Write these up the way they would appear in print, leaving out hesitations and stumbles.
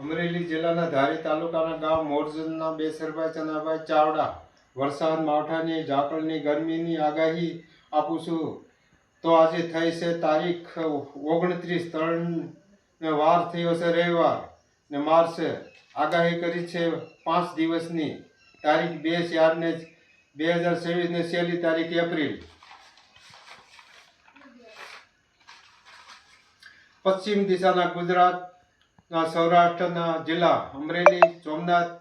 અમરેલી જિલ્લાના ધારી તાલુકાના ગામ મોરજના બેસરભાઈ ચનાભાઈ ચાવડા વરસાદ માવઠાની ઝાકળની ગરમીની આગાહી આપું છું. તો આજે થઈ છે તારીખ 29/3 વાર થયો છે રવિવાર ને મારશે આગાહી કરી છે 5 દિવસની તારીખ 2/4/2023 ને છેલ્લી તારીખ એપ્રિલ. પશ્ચિમ દિશાના ગુજરાતના સૌરાષ્ટ્રના જિલ્લા અમરેલી, સોમનાથ,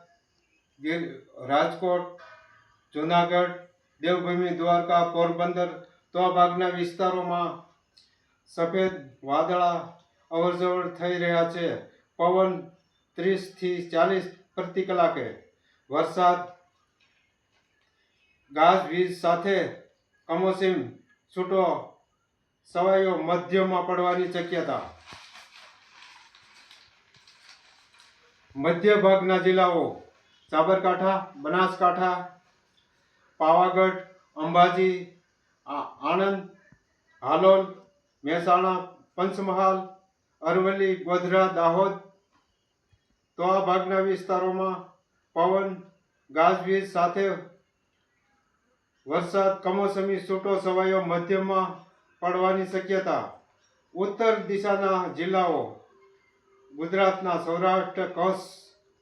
રાજકોટ, જૂનાગઢ, દેવભૂમિ, દ્વારકા, પોરબંદર તો આ ભાગના વિસ્તારોમાં સફેદ વાદળા અવરજવર થઈ રહ્યા છે. પવન 30 થી 40 પ્રતિ કલાકે, વરસાદ ગાજવીજ સાથે કમોસમી છૂટો છવાયો મધ્યમાં પડવાની શક્યતા. મધ્ય ભાગના જિલ્લાઓ સાબરકાંઠા, બનાસકાંઠા, પાવાગઢ, અંબાજી, આણંદ, હાલોલ, મહેસાણા, પંચમહાલ, અરવલ્લી, ગોધરા, દાહોદ તો આ ભાગના વિસ્તારોમાં પવન ગાજવીજ સાથે વરસાદ કમોસમી છૂટો છવાયો મધ્યમાં પડવાની શક્યતા. ઉત્તર દિશાના જિલ્લાઓ ગુજરાતના સૌરાષ્ટ્ર, કચ્છ,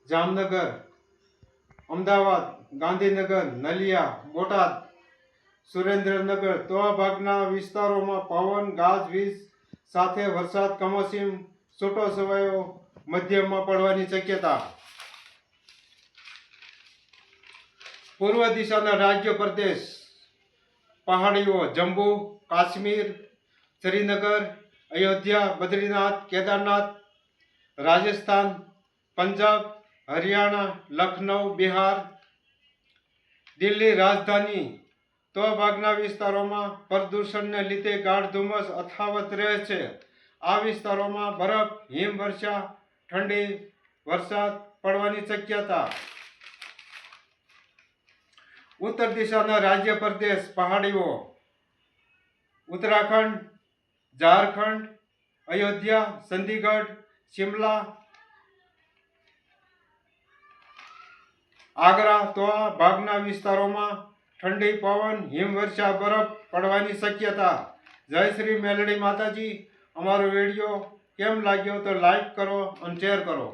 જામનગર, અમદાવાદ, ગાંધીનગર, નલિયા, બોટાદ, સુરેન્દ્રનગર તો આ ભાગના વિસ્તારોમાં પવન ગાજવીજ સાથે વરસાદ કમોસમી છૂટો છવાયો મધ્યમાં પડવાની શક્યતા. પૂર્વ દિશાના રાજ્ય પ્રદેશ પહાડીઓ જમ્મુ કાશ્મીર, શ્રીનગર, અયોધ્યા, બદ્રીનાથ, કેદારનાથ, રાજસ્થાન, પંજાબ, હરિયાણા, લખનઉ, બિહાર, દિલ્હી રાજધાની તો ભાગના વિસ્તારોમાં પ્રદૂષણને લીધે ગાઢ ધુમ્મસ યથાવત રહે છે. આ વિસ્તારોમાં બરફ, હિમવર્ષા, ઠંડી, વરસાદ પડવાની શક્યતા. ઉત્તર દિશાના રાજ્ય પ્રદેશ પહાડીઓ ઉત્તરાખંડ, ઝારખંડ, અયોધ્યા, ચંદીગઢ, શિમલા, આગ્રા તો આ ભાગના વિસ્તારોમાં ઠંડી, પવન, હિમવર્ષા, બરફ પડવાની શક્યતા. જય શ્રી મેલડી માતાજી. અમારો વિડીયો કેમ લાગ્યો તો લાઈક કરો અને શેર કરો.